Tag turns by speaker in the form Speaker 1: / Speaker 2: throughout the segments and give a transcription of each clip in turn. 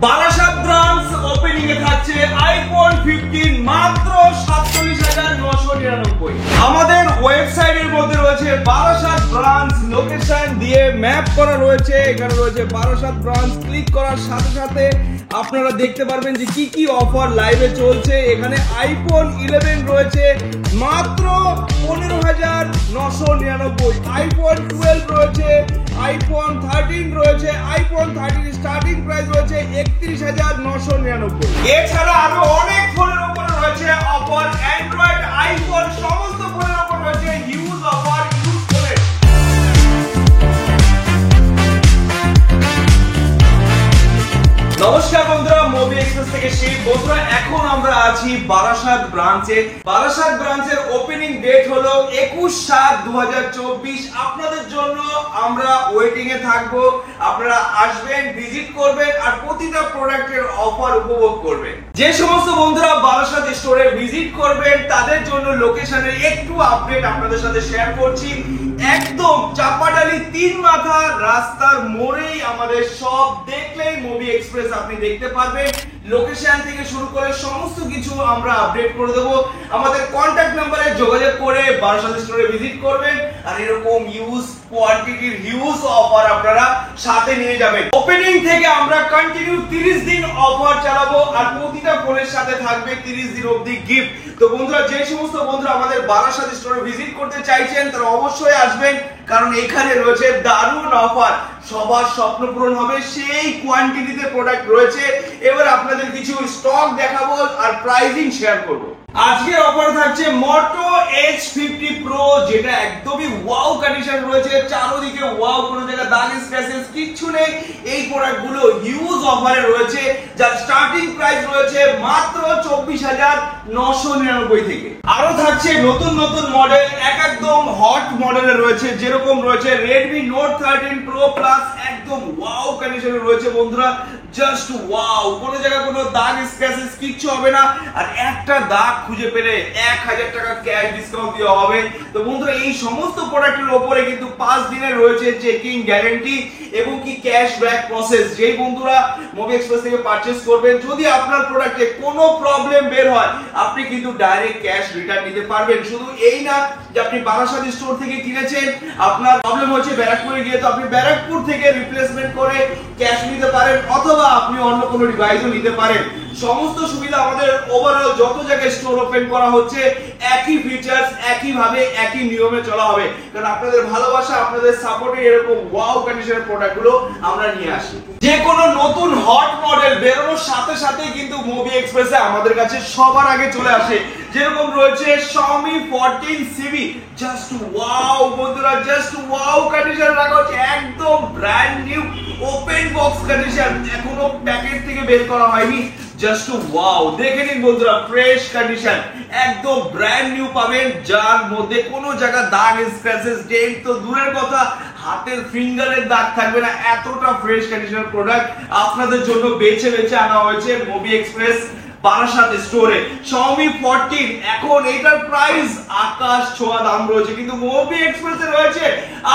Speaker 1: Barasat branch opening এ থাকছে iPhone 15 মাত্র 47,999। আমাদের ওয়েবসাইটের মধ্যে রয়েছে বারাসাত ব্রাঞ্চ লোকেশন দিয়ে ম্যাপ করা রয়েছে। এখানে রয়েছে বারাসাত ব্রাঞ্চ। ক্লিক করার সাথে সাথে আপনারা দেখতে পারবেন যে কি কি অফার লাইভে চলছে। এখানে আইফোন 11 রয়েছে মাত্র 15,999। আইফোন 12 রয়েছে, আইফোন 13 রয়েছে, আইফোন 13 স্টার্টিং প্রাইস রয়েছে 31,999। এছাড়া আরো অনেক ফোনের উপরে রয়েছে অফার। অ্যান্ড্রয়েড, আইফোন সমস্ত ফোনের উপর রয়েছে হিউজ অফার। ইউজ করে নমস্কার বন্ধুরা, মুভি এক্সপ্রেস থেকে শিব। বন্ধুরা এখন আমরা আছি বারাসাত ব্রাঞ্চে। বারাসাত ব্রাঞ্চের ওপেনিং ডেট হলো 21/7/2024। আপনাদের জন্য আমরা ওয়েটিং এ থাকবো। আপনারা আসবেন, ভিজিট করবেন আর প্রতিটা প্রোডাক্টের অফার উপভোগ করবেন। যে সমস্ত বন্ধুরা বারাসাত স্টোরে ভিজিট করবেন তাদের জন্য লোকেশনের একটু আপডেট আপনাদের সাথে শেয়ার করছি। একদম চাপাডালি 3 মাথা রাস্তার মোড়েই আমাদের সব। দেখলেই মুভি এক্সপ্রেস আপনি দেখতে পারবেন। লোকেশন থেকে শুরু করে সমস্ত কিছু আমরা আপডেট করে দেব। আমাদের কন্টাক্ট নম্বরে যোগাযোগ করে বারাসাত স্টোরে ভিজিট করবেন আর এরকম ইউজ কোয়ান্টিটির হিউজ অফার আপনারা সাথে নিয়ে যাবেন। ওপেনিং থেকে আমরা কন্টিনিউ 30 দিন অফার চালাবো আর প্রতিটা ফোনের সাথে থাকবে 30 দিন অবধি গিফট। তো বন্ধুরা যে সমস্ত বন্ধুরা আমাদের বারাসাত স্টোরে ভিজিট করতে চাইছেন তারা অবশ্যই আসবেন, কারণ এখানে রয়েছে দারুণ অফার। সবার স্বপ্ন পূরণ হবে সেই কোয়ান্টিটিতে প্রোডাক্ট রয়েছে। এবার আপনাদের কিছু স্টক দেখাবো আর প্রাইসিং শেয়ার করব। আজকের অফার থাকছে মোটো H50 Pro, যেটা একদমই ওয়াও কন্ডিশন রয়েছে। চারদিকে ওয়াও, কোনো জায়গায় দাগ স্ক্র্যাচেস কিচ্ছু নেই। এই প্রোডাক্টগুলো হিউজ অফারে রয়েছে, যার স্টার্টিং প্রাইস রয়েছে মাত্র 24,999 থেকে। আরো থাকছে নতুন নতুন মডেল, একদম হট মডেলে রয়েছে। যেরকম রয়েছে Redmi Note 13 Pro Plus, একদম ওয়াও কন্ডিশনে রয়েছে বন্ধুরা। জাস্ট ওয়াও, কোনো জায়গায় কোনো দাগ স্ক্র্যাচেস কিচ্ছু হবে না। আর একটা দাগ খুঁজে পেলে 1000 টাকা ক্যাশ ডিসকাউন্ট দেওয়া হবে। তো বন্ধুরা এই সমস্ত প্রোডাক্টের উপরে কিন্তু 5 দিনের রয়েছে চেকিং গ্যারান্টি এবং কি ক্যাশব্যাক প্রসেস। যেই বন্ধুরা মুভি এক্সপ্রেস থেকে পারচেজ করবেন, যদি আপনার প্রোডাক্টে কোনো প্রবলেম বের হয় আপনি কিন্তু ডাইরেক্ট ক্যাশ রিটার্ন নিতে পারবেন। শুধু এই না যে আপনি বারাসাত স্টোর থেকে কিনেছেন, আপনার প্রবলেম হচ্ছে ব্যারাকপুরে গিয়ে, তো আপনি ব্যারাকপুর থেকে রিপ্লেসমেন্ট করে ক্যাশ নিতে পারেন, অথবা আপনি অন্য কোনো ডিভাইসও নিতে পারেন। সমস্ত সুবিধা আমাদের ওভারঅল যত জায়গায় স্টোর ওপেন করা হচ্ছে একই ফিচারস, একই ভাবে একই নিয়মে চলা হবে, কারণ আপনাদের ভালোবাসা, আপনাদের সাপোর্টে এরকম ওয়াও কন্ডিশনের প্রোডাক্টগুলো আমরা নিয়ে আসি। যে কোনো নতুন হট মডেল বেরোনোর সাথে সাথে কিন্তু মুভি এক্সপ্রেসে আমাদের কাছে সবার আগে চলে আসে। যেরকম রয়েছে Xiaomi 14CV, জাস্ট ওয়াও বন্ধুরা, জাস্ট ওয়াও কন্ডিশন রাখা হচ্ছে, একদম brand new open box condition, এখনো প্যাকেট থেকে বের করা হয়নি। জাস্ট ওয়াও, দেখে নিন বন্ধুরা, ফ্রেশ কন্ডিশন, একদম ব্র্যান্ড নিউ পাবেন, যার মধ্যে কোনো জায়গা দাগ স্ক্র্যাচেস ডেন্ট তো দূরের কথা, হাতের ফিঙ্গারের দাগ থাকবে না। এতটা ফ্রেশ কন্ডিশনের প্রোডাক্ট আপনাদের জন্য বেছে বেছে আনা হয়েছে মুভি এক্সপ্রেস বারাসাত স্টোরে। Xiaomi 14 এখন এটার প্রাইস আকাশ ছোঁয়া দাম রয়েছে, কিন্তু মুভি এক্সপ্রেসে রয়েছে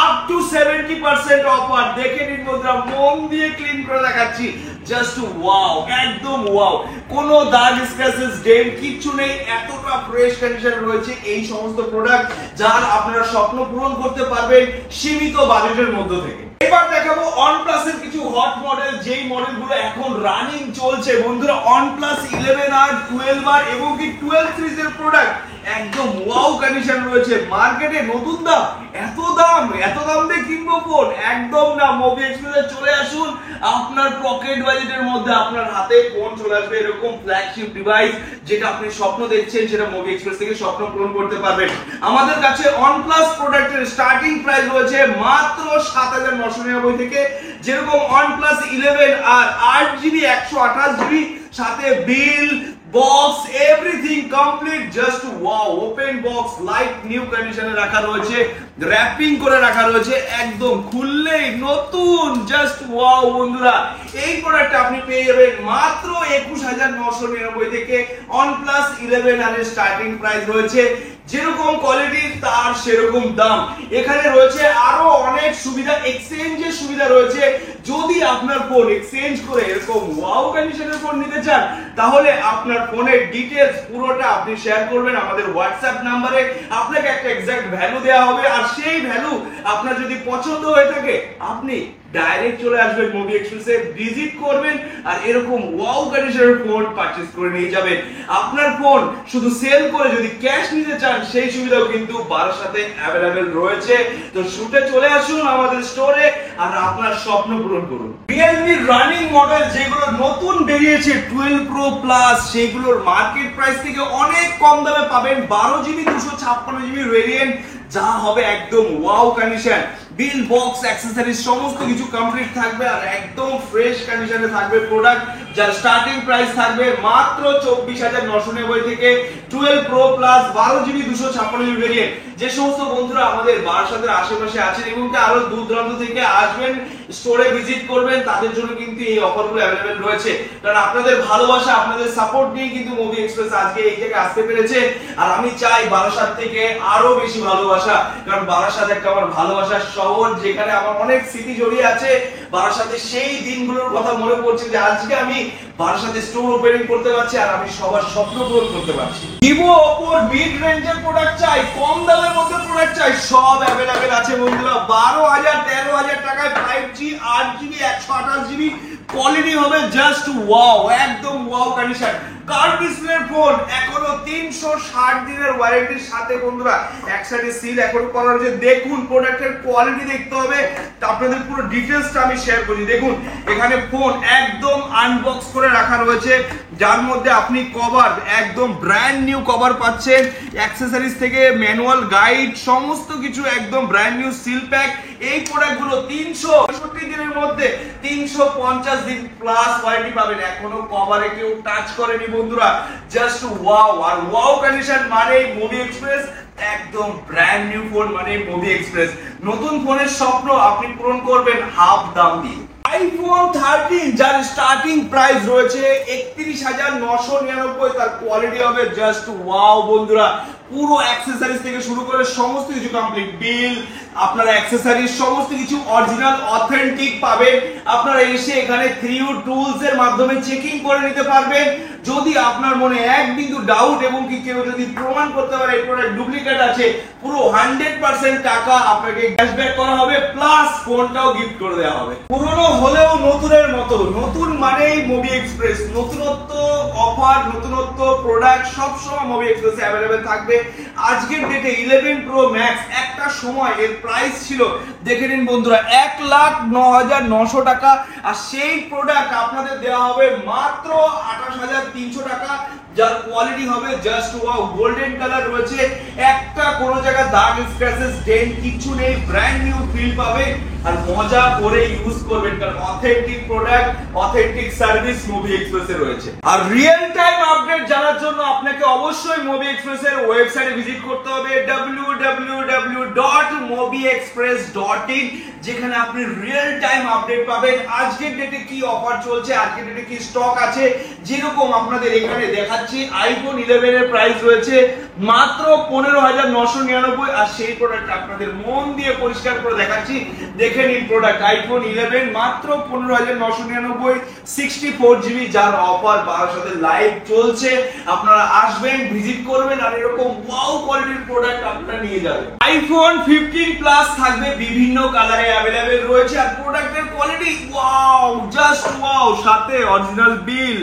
Speaker 1: আপ টু 70% অফার। দেখে নিন বন্ধুরা, মন দিয়ে ক্লিন করে দেখাচ্ছি, জাস্ট ওয়াও, একদম ওয়াও, কোনো দাগ স্ক্র্যাচেস ডেন্ট কিচ্ছু নেই। এতটা ফ্রেশ কন্ডিশন রয়েছে এই সমস্ত প্রোডাক্ট, যার আপনারা স্বপ্ন পূরণ করতে পারবেন সীমিত বাজেটের মধ্যে থেকে। এবার দেখাবো OnePlus এর কিছু হট মডেল, যেই মডেলগুলো এখন রানিং চলছে বন্ধুরা। OnePlus 11R, 12R এবং কি 12 সিরিজের প্রোডাক্ট একদম ওয়াও কন্ডিশন রয়েছে। মার্কেটে নতুন দাম, এত দাম দিয়ে কিনবো ফোন? একদম না। মুভি এক্সপ্রেসে চলে আসুন, আপনার পকেট বাজেটের মধ্যে আপনার হাতে ফোন চলে আসবে, এরকম ফ্ল্যাগশিপ ডিভাইস যেটা আপনি স্বপ্ন দেখছেন, সেটা মুভি এক্সপ্রেস থেকে স্বপ্ন পূরণ করতে পারবেন। আমাদের কাছে OnePlus প্রোডাক্টের স্টার্টিং প্রাইস রয়েছে মাত্র 7,999 থেকে। যেরকম OnePlus 11R 8GB 128GB, সাথে bill box everything complete, just wow, open box, light new কন্ডিশনে রাখা রয়েছে, র‍্যাপিং করে রাখা রয়েছে, একদম খুললেই নতুন, জাস্ট ওয়াও বন্ধুরা। এই প্রোডাক্টটা আপনি পেয়ে যাবেন মাত্র 21,999 থেকে। OnePlus 11R এর স্টার্টিং প্রাইস রয়েছে যেরকম কোয়ালিটি তার সেরকম দাম। এখানে রয়েছে আরো অনেক সুবিধা, এক্সচেঞ্জের সুবিধা রয়েছে, যদি আপনার ফোন এক্সচেঞ্জ করে এরকম ওয়াও কন্ডিশনের ফোন নিতে চান, তাহলে আপনার ফোনের ডিটেইলস পুরোটা আপনি শেয়ার করবেন আমাদের হোয়াটসঅ্যাপ নাম্বারে। আপনাকে একটা এক্সাক্ট ভ্যালু দেওয়া হবে, আর সেই ভ্যালু আপনার যদি পছন্দ হয়ে থাকে আপনি ডাইরেক্ট চলে আসবেন মুভি এক্সপ্রেসে, ভিজিট করবেন আর এরকম ওয়াও কন্ডিশনের ফোন পারচেজ করে নিয়ে যাবেন। আপনার ফোন শুধু সেল করে যদি ক্যাশ নিতে চান, সেই সুবিধাও কিন্তু বারাসাতে অ্যাভেলেবেল রয়েছে। তো শুটে চলে আসুন আমাদের স্টোরে আর আপনার স্বপ্ন পূরণ করুন। রিয়েলমি রানিং মডেল যেগুলো নতুন বেরিয়েছে 12 প্রো প্লাস, সেগুলোর মার্কেট প্রাইস থেকে অনেক কম দামে পাবেন 12 জিবি 256 জিবি ভেরিয়েন্ট, যা হবে একদম wow condition. Bill box accessories সমস্ত কিছু কমপ্লিট থাকবে আর একদম ফ্রেশ কন্ডিশনে থাকবে প্রোডাক্ট, যার স্টার্টিং প্রাইস থাকবে মাত্র 24,990 থেকে 12 pro plus 12 GB 256 GB variant. যে সমস্ত বন্ধুরা আমাদের বারাসাতের আশেপাশে আছেন এবং আরো দূর দূরান্ত থেকে আসবেন, স্টোরে ভিজিট করবেন, তাদের জন্য কিন্তু এই অফারগুলো অ্যাভেলেবেল রয়েছে। কারণ আপনাদের ভালোবাসা, আপনাদের সাপোর্ট নিয়ে কিন্তু মুভি এক্সপ্রেস আজকে এই জায়গায় আসতে পেরেছে। আর আমি চাই বারাসাত থেকে আরো বেশি ভালোবাসা, কারণ বারাসাত একটা আমার ভালোবাসার শহর, যেখানে আমার অনেক স্মৃতি জড়িয়ে আছে। বারাসাতে সেই দিনগুলোর কথা মনে পড়ছে যে আজকে আমি বারাসাতে স্টোর ওপেনিং করতে পারছি আর আমি সবার স্বপ্ন পূরণ করতে পারছি। ভিভো, ওপোর মিড রেঞ্জের প্রোডাক্ট চাই, কম দামের মধ্যে প্রোডাক্ট চাই, সব অ্যাভেলেবেল আছে বন্ধুরা। 12,000 13,000 টাকায় 5G 8GB 128GB কোয়ালিটি হবে জাস্ট ওয়াও, একদম wow condition. Curve display phone, এখনো 360 দিনের ওয়ারেন্টির সাথে বন্ধুরা। এক সাইডে সিল এখনো করা রয়েছে। দেখুন প্রোডাক্টের কোয়ালিটি দেখতে হবে, আপনাদের পুরো ডিটেইলসটা আমি শেয়ার করছি। দেখুন এখানে ফোন একদম আনবক্স করে রাখা রয়েছে, যার মধ্যে আপনি কভার একদম ব্র্যান্ড নিউ কভার পাচ্ছেন, অ্যাকসেসরিজ থেকে ম্যানুয়াল গাইড সমস্ত কিছু একদম ব্র্যান্ড নিউ সিল প্যাক। এই প্রোডাক্টগুলো 365 দিনের মধ্যে 350 দিন প্লাস ওয়ারেন্টি পাবেন। এখনো কভারে কেউ টাচ করেনি বন্ধুরা, জাস্ট ওয়াও। আর ওয়াও কন্ডিশন মানে মুভি এক্সপ্রেস, একদম ব্র্যান্ড নিউ ফোন মানে মুভি এক্সপ্রেস। নতুন ফোনের স্বপ্ন আপনি পূরণ করবেন হাফ দাম দিয়ে। আইফোন 13 যার স্টার্টিং প্রাইস রয়েছে 31,999, তার কোয়ালিটি হবে জাস্ট ওয়াও বন্ধুরা। পুরো অ্যাকসেসরিজ থেকে শুরু করে সমস্ত কিছু কমপ্লিট, বিল আপনারা অ্যাকসেসরিজ সমস্ত কিছু অরিজিনাল অথেন্টিক পাবেন। আপনারা এসে এখানে 3U টুলস এর মাধ্যমে চেকিং করে নিতে পারবেন। যদি আপনার মনে এক বিন্দু ডাউট এবং কি কেউ যদি প্রমাণ করতে পারে এই প্রোডাক্ট ডুপ্লিকেট আছে, পুরো 100% টাকা আপনাকে ক্যাশব্যাক করা হবে, প্লাস ফোনটাও গিফট করে দেওয়া হবে। পুরনো হলেও নতুনের মতো, নতুন মানেই মুভি এক্সপ্রেস। নতুনত্ব অফার, নতুনত্ব প্রোডাক্ট সবসময় মুভি এক্সপ্রেসে অ্যাভেলেবেল থাকবে। আজকের ডেটে 11 প্রো ম্যাক্স একটা সময় এর প্রাইস ছিল, দেখে নিন বন্ধুরা, 1,09,900 টাকা, আর সেই প্রোডাক্ট আপনাদের দেওয়া হবে মাত্র 28,300 টাকা, যার কোয়ালিটি হবে জাস্ট ওয়াও। গোল্ডেন কালার রয়েছে, একটা কোনো জায়গায় দাগ স্ক্র্যাচেস ডেন্ট কিছু নেই, ব্র্যান্ড নিউ ফিল পাবে আর মজা করে ইউজ করবেন, কারণ authentic product, authentic service movie এক্সপ্রেসে রয়েছে। আর রিয়েল টাইম আপডেট জানার জন্য আপনাকে অবশ্যই মুভি এক্সপ্রেসের ওয়েবসাইটে ভিজিট করতে হবে www.mobiexpress.in, যেখানে আপনি রিয়েল টাইম আপডেট পাবেন। আজকের ডেটে কি অফার চলছে, আজকের ডেটে কি স্টক আছে, যেরকম আপনাদের এখানে দেখাচ্ছি। আইফোন 11 এর প্রাইস রয়েছে মাত্র 15,999, আর সেই প্রোডাক্ট আপনাদের মন দিয়ে পরিষ্কার করে দেখাচ্ছি। দেখে নিন প্রোডাক্ট আইফোন 11 মাত্র 15,999, 64GB, যার অফার বারাসাতে লাইভ চলছে। আপনারা আসবেন, ভিজিট করবেন আর এরকম ওয়াও কোয়ালিটির প্রোডাক্ট আপনারা নিয়ে যাবেন। আইফোন 15 প্লাস থাকবে বিভিন্ন কালারে অ্যাভেলেবেল রয়েছে, আর প্রোডাক্টের কোয়ালিটি ওয়াও, জাস্ট ওয়াও। সাথে অরিজিনাল বিল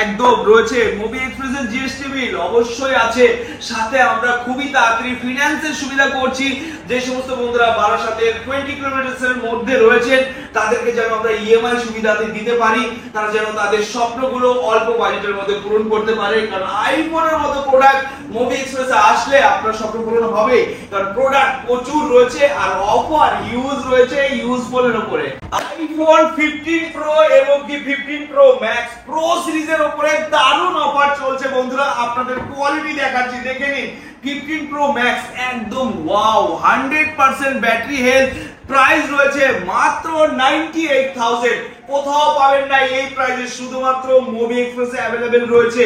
Speaker 1: একদম রয়েছে, মুভি এক্সপ্রেসের জিএসটি বিল অবশ্যই আছে। সাথে আমরা খুবই তাড়াতাড়ি ফিনান্সের সুবিধা করছি। যে সমস্ত বন্ধুরা বারাসাতের 20 কিলোমিটারের মধ্যে রয়েছেন, তাদেরকে যেন আমরা ইএমআই সুবিধাতে দিতে পারি, তারা যেন তাদের স্বপ্নগুলো অল্প বাজেটের মধ্যে পূরণ করতে পারে। কারণ আইফোনের মতো প্রোডাক্ট মুভি এক্সপ্রেসে আসলে আপনার স্বপ্ন পূরণ হবে, কারণ প্রোডাক্ট প্রচুর রয়েছে আর অফার ইউজ রয়েছে ইউজফুলের উপরে। আইফোন 15 প্রো এবং কি 15 প্রো ম্যাক্স প্রো সিরিজের উপরে দারুণ অফার চলছে বন্ধুরা। আপনাদের কোয়ালিটি দেখাচ্ছি, দেখে নিন। 15 প্রো ম্যাক্স একদম ওয়াও, 100% ব্যাটারি হেলথ, প্রাইস রয়েছে মাত্র 98,000। কোথাও পাবেন না এই প্রাইসে, শুধুমাত্র মুভি এক্সপ্রেসে অ্যাভেলেবেল রয়েছে।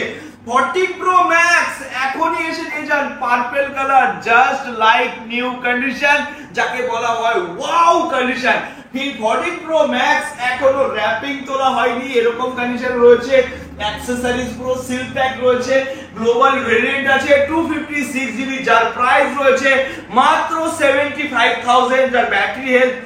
Speaker 1: 14 প্রো ম্যাক্স এখনই এসে নিয়ে যান, purple colour, just like new condition, যাকে বলা হয় wow condition. V14 Pro Max এখনো র‍্যাপিং তোলা হয়নি, এরকম কন্ডিশন রয়েছে। অ্যাকসেসরিজ পুরো সিল প্যাক রয়েছে। গ্লোবাল ভেরিয়েন্ট আছে 256GB, যার প্রাইস রয়েছে মাত্র 75,000, যার ব্যাটারি হেলথ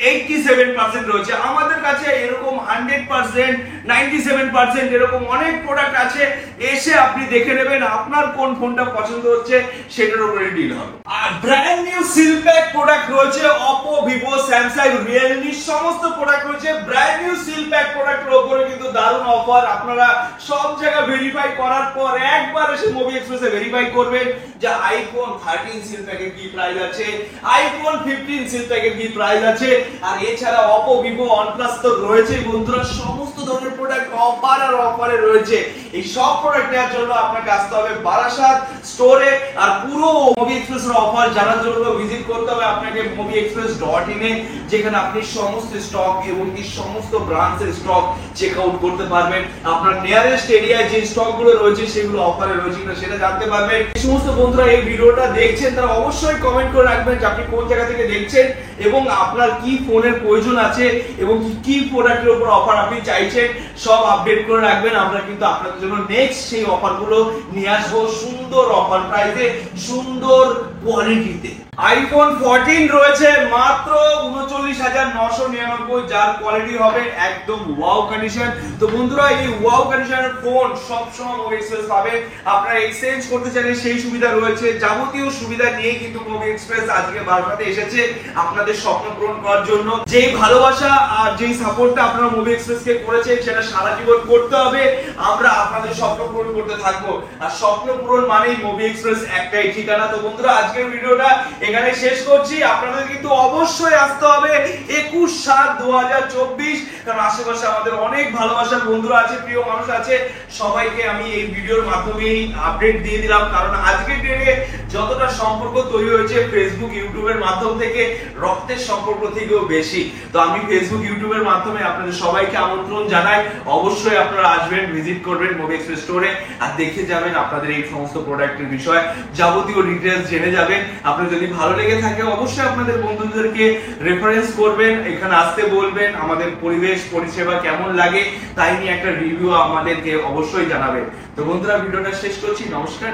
Speaker 1: 87% রয়েছে। আমাদের কাছে এরকম 100%, 97% এরকম অনেক প্রোডাক্ট আছে। এসে আপনি দেখে নেবেন, আপনার কোন ফোনটা পছন্দ হচ্ছে সেটার উপরে ডিল হবে। আর brand new seal pack product রয়েছে Oppo, Vivo, Samsung, Realme সমস্ত প্রোডাক্ট রয়েছে। ব্র্যান্ড নিউ সিল প্যাক প্রোডাক্টের উপরে কিন্তু দারুণ অফার। আপনারা সব জায়গা ভেরিফাই করার পর একবার এসে মুভি এক্সপ্রেসে ভেরিফাই করবেন যে আইফোন 13 সিল প্যাকের কি প্রাইস আছে, আইফোন 15 সিল প্যাকের কি প্রাইস আছে। আর এছাড়া Oppo, Vivo, OnePlus তো রয়েছে বন্ধুরা। সমস্ত ধরনের প্রোডাক্ট অফার আর অফারে রয়েছে। এই সব প্রোডাক্ট নেওয়ার জন্য আপনাকে আসতে হবে বারাসাত স্টোরে। আর পুরো মুভি এক্সপ্রেসের অফার জানার জন্য ভিজিট করতে হবে আপনাকে movieexpress.in এ, যেখানে আপনি সমস্ত স্টক এবং কি সমস্ত ব্রাঞ্চের স্টক চেক আউট করতে পারবেন। আপনার নিয়ারেস্ট এরিয়ায় যে স্টকগুলো রয়েছে সেগুলো অফারে রয়েছে কিনা সেটা জানতে পারবেন। এই সমস্ত বন্ধুরা এই ভিডিওটা দেখছেন তারা অবশ্যই কমেন্ট করে রাখবেন যে আপনি কোন জায়গা থেকে দেখছেন এবং আপনার কি ফোনের প্রয়োজন আছে এবং কি প্রোডাক্টের উপর অফার আপনি চাইছেন, সব আপডেট করে রাখবেন। আমরা কিন্তু আপনাদের জন্য নেক্সট সেই অফারগুলো নিয়ে আসবো সুন্দর অফার প্রাইসে, সুন্দর কোয়ালিটিতে। আইফোন 14 রয়েছে মাত্র 39,999, যার কোয়ালিটি হবে একদম ওয়াও কন্ডিশন। তো বন্ধুরা এই ওয়াও কন্ডিশনের ফোন সব সময় মুভি এক্সপ্রেস পাবেন। আপনারা এক্সচেঞ্জ করতে চাইলে সেই সুবিধা রয়েছে। যাবতীয় সুবিধা নিয়ে কিন্তু মুভি এক্সপ্রেস আজকে বারোটাতে এসেছে আপনাদের স্বপ্ন পূরণ করার জন্য। যেই ভালোবাসা আর যেই সাপোর্টটা আপনারা মুভি এক্সপ্রেসকে করেছেন সেটা সারা জীবন করতে হবে। আমরা আপনাদের স্বপ্ন পূরণ করতে থাকবো। আর স্বপ্ন পূরণ মানেই মুভি এক্সপ্রেস একটাই ঠিকানা। তো বন্ধুরা আজকের ভিডিওটা এখানে শেষ করছি। আপনাদের কিন্তু অবশ্যই আসতে হবে 21/7/2024, কারণ আশেপাশে আমাদের অনেক ভালোবাসার বন্ধুরা আছে, প্রিয় মানুষ আছে। সবাইকে আমি এই ভিডিওর মাধ্যমেই আপডেট দিয়ে দিলাম, কারণ আজকের ডেটে যতটা সম্পর্ক তৈরি হয়েছে ফেসবুক, ইউটিউবের মাধ্যম থেকে, রক্তের সম্পর্ক থেকেও বেশি। তো আমি ফেসবুক, ইউটিউবের মাধ্যমে আপনাদের সবাইকে আমন্ত্রণ জানাই। অবশ্যই আপনারা আসবেন, ভিজিট করবেন মুভি এক্সপ্রেস স্টোরে আর দেখে যাবেন আপনাদের এই সমস্ত প্রোডাক্টের বিষয়, যাবতীয় ডিটেইলস জেনে যাবেন। আপনার যদি ভালো লেগে থাকে অবশ্যই আপনাদের বন্ধুদেরকে রেফারেন্স করবেন, এখানে আসতে বলবেন। আমাদের পরিবেশ পরিষেবা কেমন লাগে তাই নিয়ে একটা রিভিউ আমাদেরকে অবশ্যই জানাবেন। তো বন্ধুরা ভিডিওটা শেষ করছি। নমস্কার।